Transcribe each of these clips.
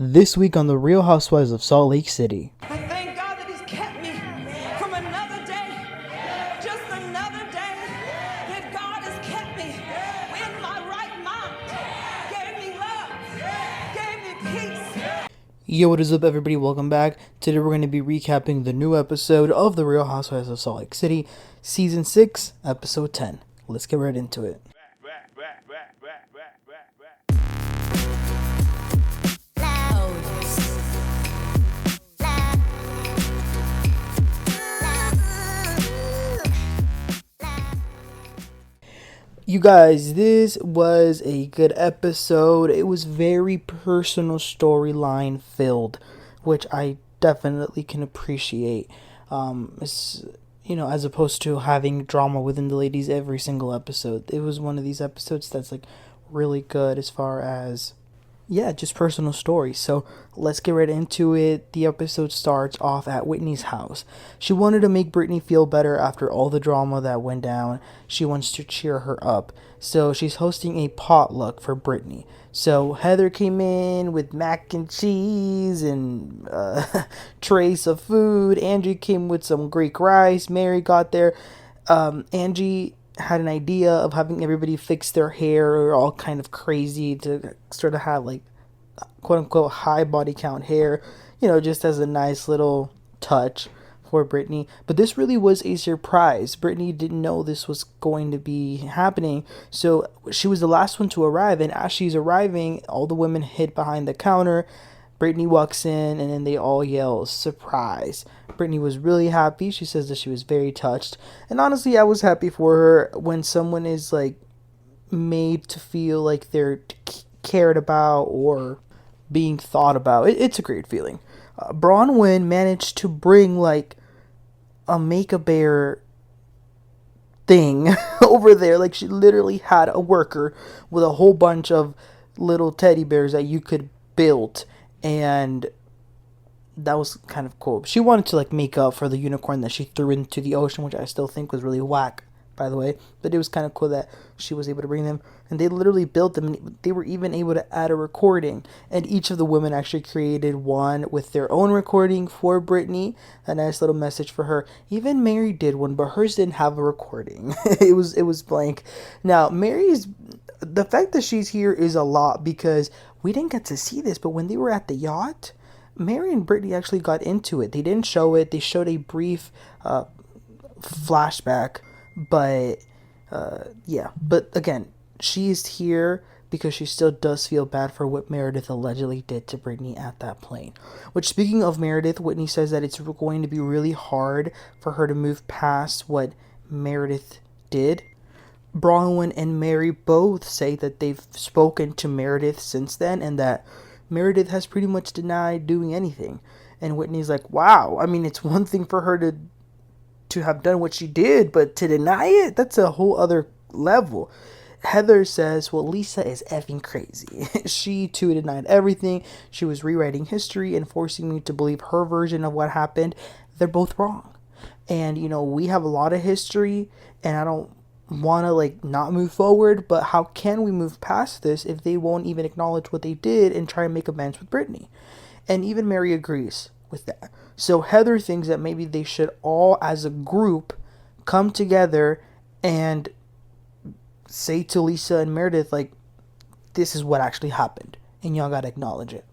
This week on The Real Housewives of Salt Lake City. I thank God that He's kept me from another day, just another day, that God has kept me in my right mind, gave me love, gave me peace. Yo, what is up, everybody? Welcome back. Today we're going to be recapping the new episode of The Real Housewives of Salt Lake City, Season 6, Episode 10. Let's get right into it. You guys, this was a good episode. It was very personal storyline filled, which I definitely can appreciate. As opposed to having drama within the ladies every single episode. It was one of these episodes that's like really good as far as just personal stories. So let's get right into it. The episode starts off at Whitney's house. She wanted to make Britney feel better after all the drama that went down. She wants to cheer her up. So she's hosting a potluck for Britney. So Heather came in with mac and cheese and trays of food. Angie came with some Greek rice. Mary got there. Angie had an idea of having everybody fix their hair all kind of crazy to sort of have like quote unquote high body count hair, just as a nice little touch for Britney. But this really was a surprise. Britney didn't know this was going to be happening, so she was the last one to arrive, and as she's arriving, all the women hid behind the counter. Britney walks in and then they all yell surprise. Britney was really happy. She says that she was very touched. And honestly, I was happy for her when someone is like made to feel like they're cared about or being thought about. It's a great feeling. Bronwyn managed to bring like a Make-A-Bear thing over there. Like she literally had a worker with a whole bunch of little teddy bears that you could build. And that was kind of cool. She wanted to like make up for the unicorn that she threw into the ocean, which I still think was really whack, by the way. But it was kind of cool that she was able to bring them. And they literally built them. And they were even able to add a recording. And each of the women actually created one with their own recording for Britney. A nice little message for her. Even Mary did one, but hers didn't have a recording. It was blank. Now, the fact that she's here is a lot because we didn't get to see this, but when they were at the yacht, Mary and Britney actually got into it. They didn't show it. They showed a brief flashback, but again, she's here because she still does feel bad for what Meredith allegedly did to Britney at that plane. Which, speaking of Meredith, Whitney says that it's going to be really hard for her to move past what Meredith did. Bronwyn and Mary both say that they've spoken to Meredith since then and that Meredith has pretty much denied doing anything. And Whitney's like, wow, I mean, it's one thing for her to have done what she did, but to deny it, that's a whole other level. Heather says, well, Lisa is effing crazy. She too denied everything. She was rewriting history and forcing me to believe her version of what happened. They're both wrong. And, we have a lot of history, and I don't want to like not move forward, but how can we move past this if they won't even acknowledge what they did and try and make amends with Britney? And even Mary agrees with that. So Heather thinks that maybe they should all as a group come together and say to Lisa and Meredith, like, this is what actually happened and y'all gotta acknowledge it.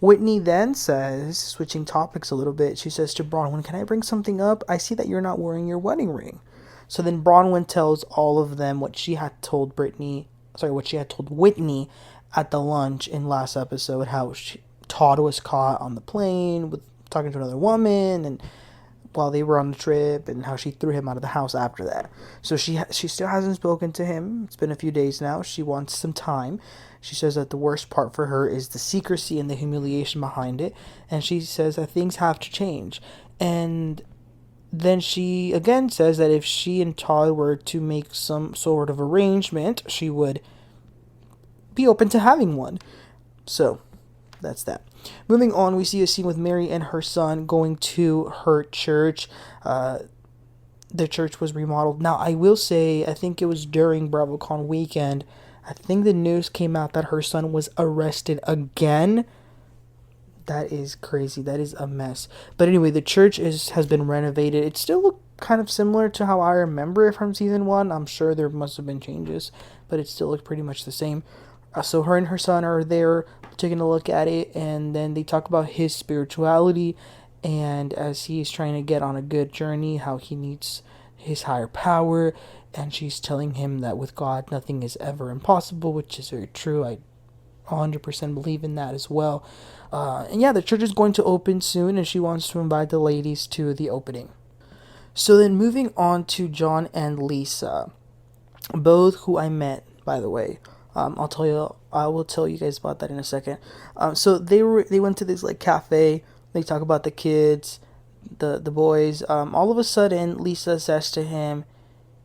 Whitney then says, switching topics a little bit, she says to Bronwyn, can I bring something up? I see that you're not wearing your wedding ring. So then Bronwyn tells all of them what she had told Whitney at the lunch in last episode, how Todd was caught on the plane with talking to another woman and while they were on the trip, and how she threw him out of the house after that. So she still hasn't spoken to him. It's been a few days now. She wants some time. She says that the worst part for her is the secrecy and the humiliation behind it. And she says that things have to change. And then she again says that if she and Todd were to make some sort of arrangement, she would be open to having one. So that's that. Moving on, we see a scene with Mary and her son going to her church. The church was remodeled. Now, I will say, I think it was during BravoCon weekend, I think the news came out that her son was arrested again That is crazy. That is a mess. But anyway, the church has been renovated. It still looked kind of similar to how I remember it from season one. I'm sure there must have been changes, but it still looked pretty much the same. So her and her son are there taking a look at it, and then they talk about his spirituality, and as he's trying to get on a good journey, how he needs his higher power, and she's telling him that with God nothing is ever impossible, which is very true. I 100% believe in that as well. And yeah, the church is going to open soon, and she wants to invite the ladies to the opening. So then moving on to John and Lisa, both who I met, by the way. I will tell you guys about that in a second. So they went to this like cafe. They talk about the kids, the boys. All of a sudden, Lisa says to him,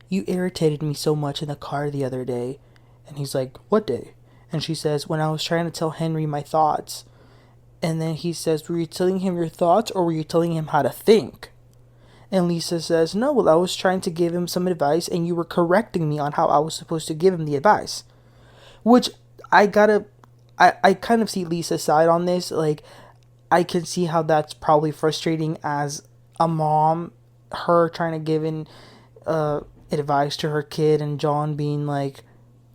"You irritated me so much in the car the other day." And he's like, "What day?" And she says, "When I was trying to tell Henry my thoughts." And then he says, "Were you telling him your thoughts, or were you telling him how to think?" And Lisa says, "No, well, I was trying to give him some advice, and you were correcting me on how I was supposed to give him the advice." Which I kind of see Lisa's side on this. Like, I can see how that's probably frustrating as a mom, her trying to give in advice to her kid, and John being like,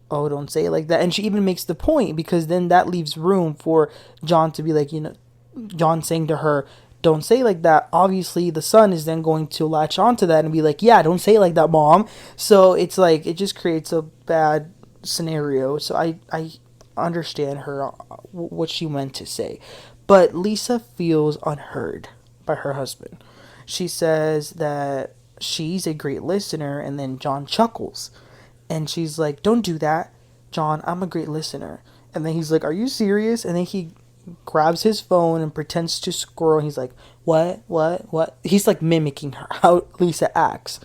"Oh, don't say it like that." And she even makes the point, because then that leaves room for John to be like, John saying to her, "Don't say it like that." Obviously, the son is then going to latch onto that and be like, "Yeah, don't say it like that, mom." So it's like, it just creates a bad scenario. So I understand her, what she meant to say. But Lisa feels unheard by her husband. She says that she's a great listener, and then John chuckles. And she's like, "Don't do that, John. I'm a great listener." And then he's like, "Are you serious?" And then he grabs his phone and pretends to scroll. He's like, What? He's like mimicking her, how Lisa acts.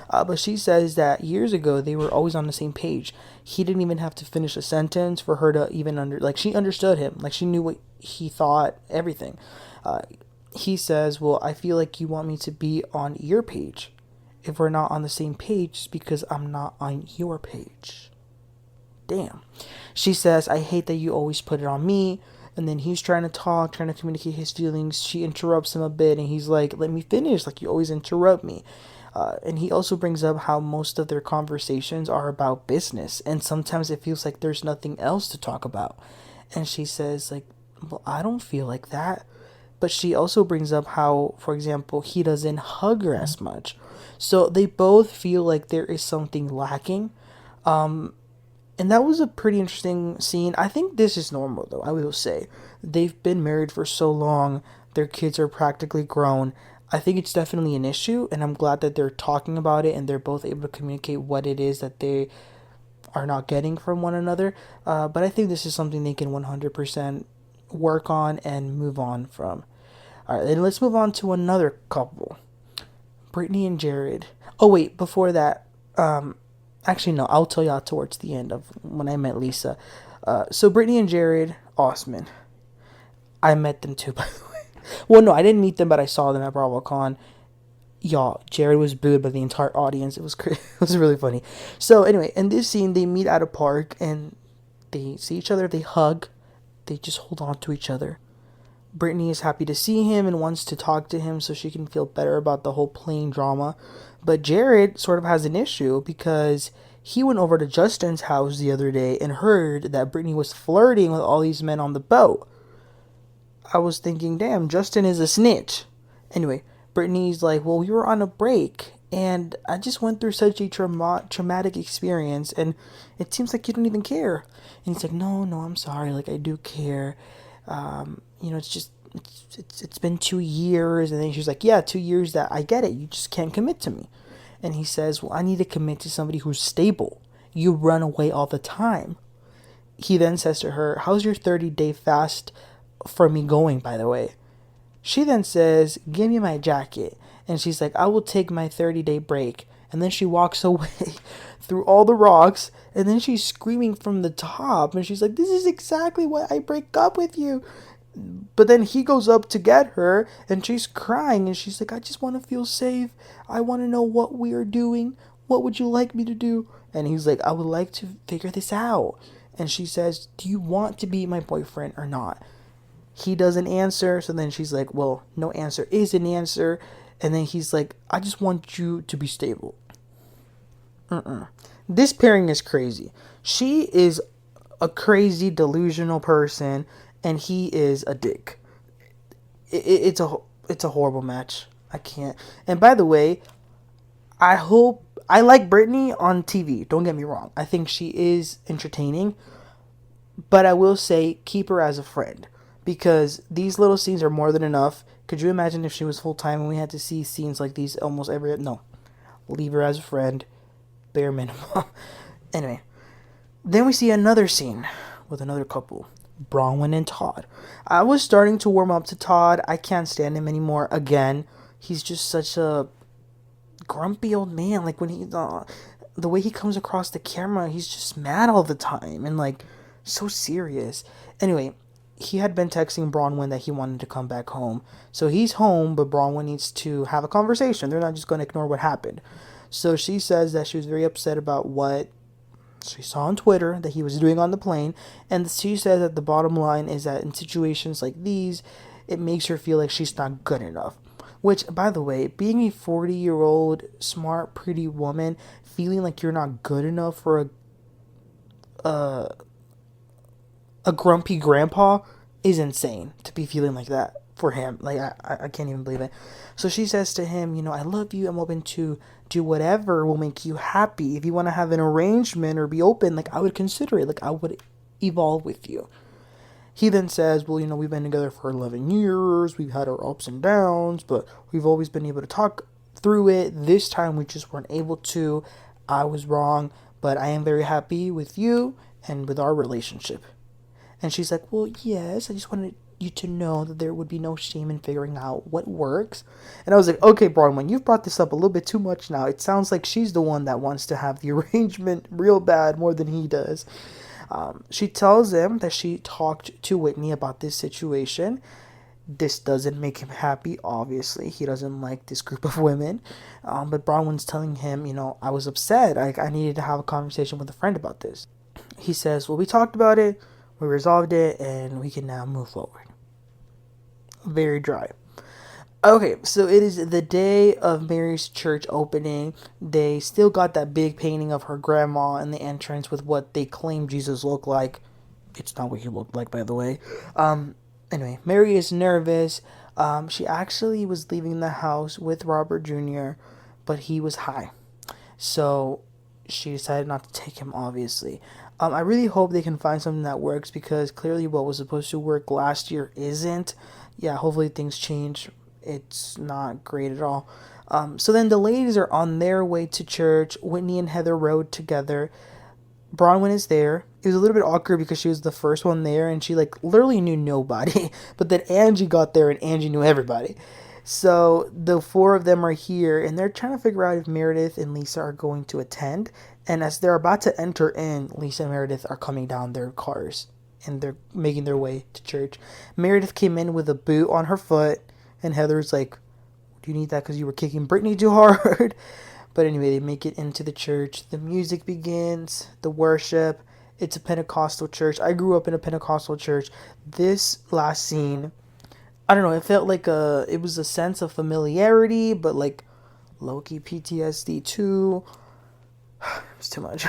But she says that years ago, they were always on the same page. He didn't even have to finish a sentence for her to even like, she understood him. Like, she knew what he thought, everything. He says, "Well, I feel like you want me to be on your page. If we're not on the same page, it's because I'm not on your page." Damn. She says, "I hate that you always put it on me." And then he's trying to talk, trying to communicate his feelings. She interrupts him a bit, and he's like, "Let me finish. Like, you always interrupt me." And he also brings up how most of their conversations are about business, and sometimes it feels like there's nothing else to talk about. And she says, like, "Well, I don't feel like that." But she also brings up how, for example, he doesn't hug her as much. So they both feel like there is something lacking. And that was a pretty interesting scene. I think this is normal, though, I will say. They've been married for so long. Their kids are practically grown. I think it's definitely an issue, and I'm glad that they're talking about it and they're both able to communicate what it is that they are not getting from one another. But I think this is something they can 100% work on and move on from. All right, then let's move on to another couple, Britney and Jared. Oh, wait, before that, actually, no, I'll tell y'all towards the end of when I met Lisa. So Britney and Jared Osman, I met them too, by the way. Well, no, I didn't meet them, but I saw them at BravoCon. Y'all, Jared was booed by the entire audience. It was it was really funny. So anyway, in this scene, they meet at a park, and they see each other. They hug. They just hold on to each other. Britney is happy to see him and wants to talk to him so she can feel better about the whole plane drama. But Jared sort of has an issue because he went over to Justin's house the other day and heard that Britney was flirting with all these men on the boat. I was thinking, damn, Justin is a snitch. Anyway, Britney's like, "Well, we were on a break, and I just went through such a traumatic experience, and it seems like you don't even care." And he's like, No, I'm sorry. Like, I do care. It's just, it's been 2 years. And then she's like, "Yeah, 2 years, that I get it. You just can't commit to me." And he says, "Well, I need to commit to somebody who's stable. You run away all the time." He then says to her, "How's your 30-day fast for me going, by the way?" She then says, "Give me my jacket." And she's like, "I will take my 30-day break." And then she walks away through all the rocks. And then she's screaming from the top. And she's like, "This is exactly why I break up with you." But then he goes up to get her. And she's crying. And she's like, "I just want to feel safe. I want to know what we are doing. What would you like me to do?" And he's like, "I would like to figure this out." And she says, "Do you want to be my boyfriend or not?" He doesn't answer, so then she's like, well, no answer is an answer. And then he's like, I just want you to be stable. This pairing is crazy. She is a crazy, delusional person, and he is a dick. It's a horrible match. I can't. And by the way, I like Britney on TV. Don't get me wrong. I think she is entertaining, but I will say keep her as a friend because these little scenes are more than enough. Could you imagine if she was full time and we had to see scenes like these almost every? No, leave her as a friend, bare minimum. Anyway, then we see another scene with another couple, Bronwyn and Todd. I was starting to warm up to Todd. I can't stand him anymore. Again, he's just such a grumpy old man. Like when the way he comes across the camera, he's just mad all the time and like so serious. Anyway, he had been texting Bronwyn that he wanted to come back home. So he's home, but Bronwyn needs to have a conversation. They're not just going to ignore what happened. So she says that she was very upset about what she saw on Twitter that he was doing on the plane. And she says that the bottom line is that in situations like these, it makes her feel like she's not good enough. Which, by the way, being a 40-year-old, smart, pretty woman, feeling like you're not good enough for a grumpy grandpa is insane to be feeling like that for him. Like, I can't even believe it. So she says to him, I love you. I'm open to do whatever will make you happy. If you want to have an arrangement or be open, like, I would consider it. Like, I would evolve with you. He then says, well, we've been together for 11 years. We've had our ups and downs, but we've always been able to talk through it. This time we just weren't able to. I was wrong, but I am very happy with you and with our relationship. And she's like, well, yes, I just wanted you to know that there would be no shame in figuring out what works. And I was like, okay, Bronwyn, you've brought this up a little bit too much now. It sounds like she's the one that wants to have the arrangement real bad more than he does. She tells him that she talked to Whitney about this situation. This doesn't make him happy, obviously. He doesn't like this group of women. But Bronwyn's telling him, I was upset. I needed to have a conversation with a friend about this. He says, well, we talked about it. We resolved it, and we can now move forward. Very dry. Okay, so it is the day of Mary's church opening. They still got that big painting of her grandma in the entrance with what they claim Jesus looked like. It's not what he looked like, by the way. Anyway, Mary is nervous. She actually was leaving the house with Robert Jr., but he was high. So she decided not to take him, obviously. I really hope they can find something that works because clearly what was supposed to work last year isn't. Yeah, hopefully things change. It's not great at all. So then the ladies are on their way to church. Whitney and Heather rode together. Bronwyn is there. It was a little bit awkward because she was the first one there and she literally knew nobody. But then Angie got there and Angie knew everybody. So the four of them are here and they're trying to figure out if Meredith and Lisa are going to attend. And as they're about to enter in, Lisa and Meredith are coming down their cars and they're making their way to church. Meredith came in with a boot on her foot and Heather's like, do you need that because you were kicking Britney too hard? But anyway, they make it into the church. The music begins, the worship. It's a Pentecostal church. I grew up in a Pentecostal church. This last scene, I don't know, it felt like it was a sense of familiarity, but like low-key PTSD too. It's too much.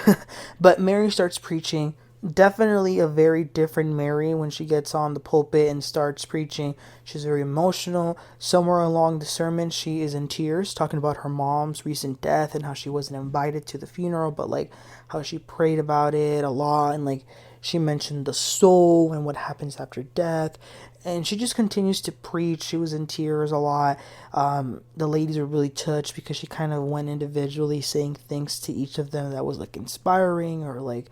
But Mary starts preaching. Definitely a very different Mary when she gets on the pulpit and starts preaching. She's very emotional. Somewhere along the sermon, she is in tears, talking about her mom's recent death and how she wasn't invited to the funeral, but like how she prayed about it a lot and like she mentioned the soul and what happens after death. And she just continues to preach. She was in tears a lot. The ladies were really touched because she kind of went individually saying things to each of them that was like inspiring or like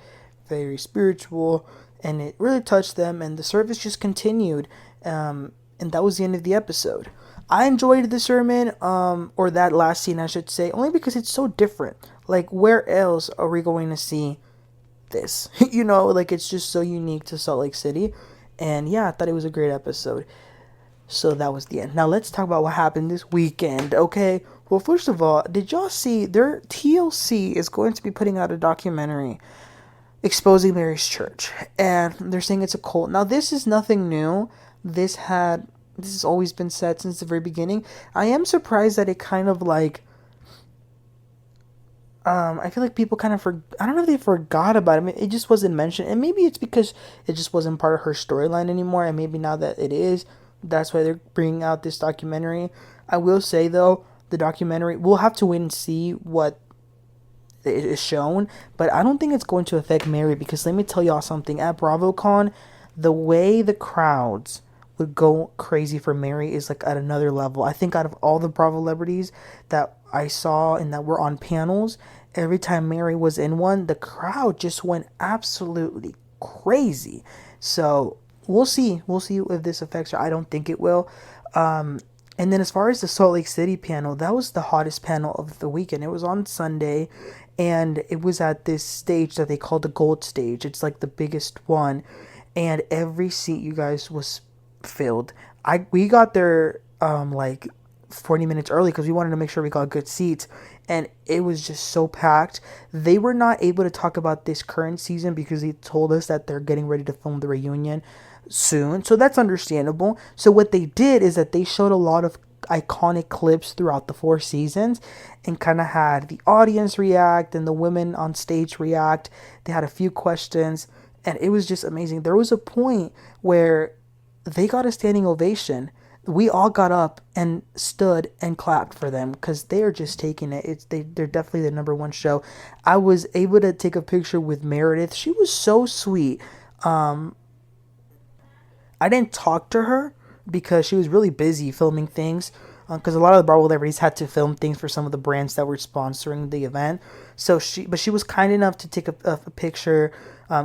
very spiritual, and it really touched them, and the service just continued, and that was the end of the episode. I enjoyed the sermon, or that last scene I should say, only because it's so different. Like, where else are we going to see this? Like, it's just so unique to Salt Lake City, and yeah, I thought it was a great episode. So that was the end. Now let's talk about what happened this weekend, okay? Well, first of all, did y'all see their TLC is going to be putting out a documentary exposing Mary's church, and they're saying it's a cult. Now, this is nothing new. this has always been said since the very beginning. I am surprised that it kind of like I feel like people kind of I don't know if they forgot about it. I mean, it just wasn't mentioned, and maybe it's because it just wasn't part of her storyline anymore. And maybe now that it is, that's why they're bringing out this documentary. I will say though, the documentary, we'll have to wait and see what it is shown, but I don't think it's going to affect Mary, because let me tell y'all something. At BravoCon, the way the crowds would go crazy for Mary is like at another level. I think out of all the Bravo celebrities that I saw and that were on panels, every time Mary was in one, the crowd just went absolutely crazy. So we'll see. We'll see if this affects her. I don't think it will. And then as far as the Salt Lake City panel, that was the hottest panel of the weekend. It was on Sunday, and it was at this stage that they call the Gold Stage. It's like the biggest one, and every seat, you guys, was filled. We got there like 40 minutes early because we wanted to make sure we got good seats, and it was just so packed. They were not able to talk about this current season because they told us that they're getting ready to film the reunion soon, so that's understandable. So what they did is that they showed a lot of iconic clips throughout the 4 seasons and kind of had the audience react and the women on stage react. They had a few questions, and it was just amazing. There was a point where they got a standing ovation. We all got up and stood and clapped for them because they are just taking it. They're definitely the number one show. I was able to take a picture with Meredith. She was so sweet. I didn't talk to her because she was really busy filming things. Because a lot of the Bravo celebrities had to film things for some of the brands that were sponsoring the event. But she was kind enough to take a picture.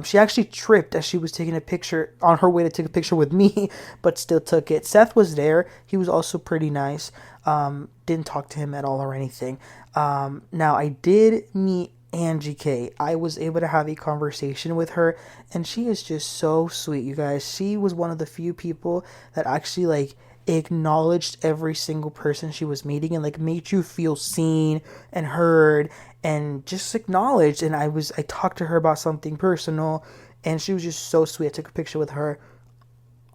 She actually tripped as she was taking a picture on her way to take a picture with me, but still took it. Seth was there. He was also pretty nice. Didn't talk to him at all or anything. Now I did meet Angie K. I was able to have a conversation with her, and she is just so sweet, you guys. She was one of the few people that actually like acknowledged every single person she was meeting and like made you feel seen and heard and just acknowledged. And I talked to her about something personal, and she was just so sweet. I took a picture with her.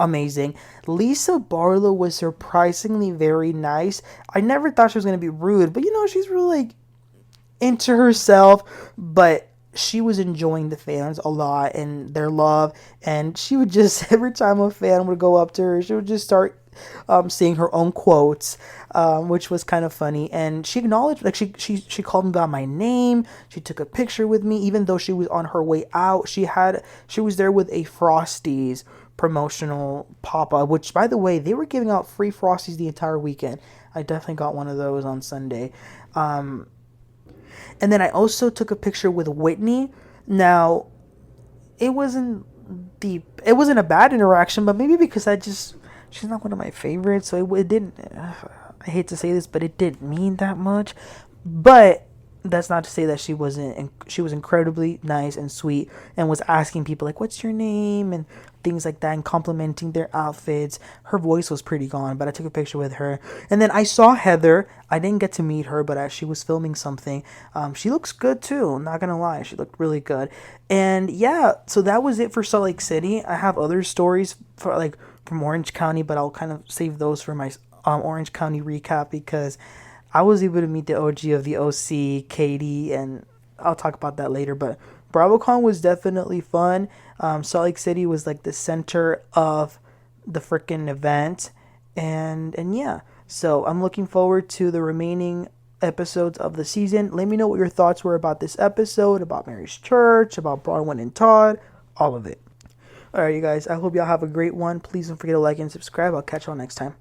Amazing. Lisa Barlow was surprisingly very nice. I never thought she was going to be rude, but she's really like into herself, but she was enjoying the fans a lot and their love, and she would just every time a fan would go up to her, she would just start saying her own quotes, which was kind of funny. And she acknowledged, like she called me by my name. She took a picture with me, even though she was on her way out. She was there with a Frosties promotional pop-up, which, by the way, they were giving out free Frosties the entire weekend. I definitely got one of those on Sunday. And then I also took a picture with Whitney. Now, it wasn't a bad interaction, but maybe because she's not one of my favorites, so it didn't, I hate to say this, but it didn't mean that much. But that's not to say that she was incredibly nice and sweet and was asking people like, what's your name, and things like that, and complimenting their outfits. Her voice was pretty gone, but I took a picture with her. And then I saw Heather. I didn't get to meet her, but as she was filming something, she looks good too, not gonna lie, she looked really good. And yeah, so that was it for Salt Lake City. I have other stories from Orange County, but I'll kind of save those for my Orange County recap, because I was able to meet the OG of the OC, Katie, and I'll talk about that later. But BravoCon was definitely fun. Salt Lake City was like the center of the freaking event, and yeah. So I'm looking forward to the remaining episodes of the season. Let me know what your thoughts were about this episode, about Mary's Church, about Bronwyn and Todd, all of it. Alright, you guys, I hope y'all have a great one. Please don't forget to like and subscribe. I'll catch y'all next time.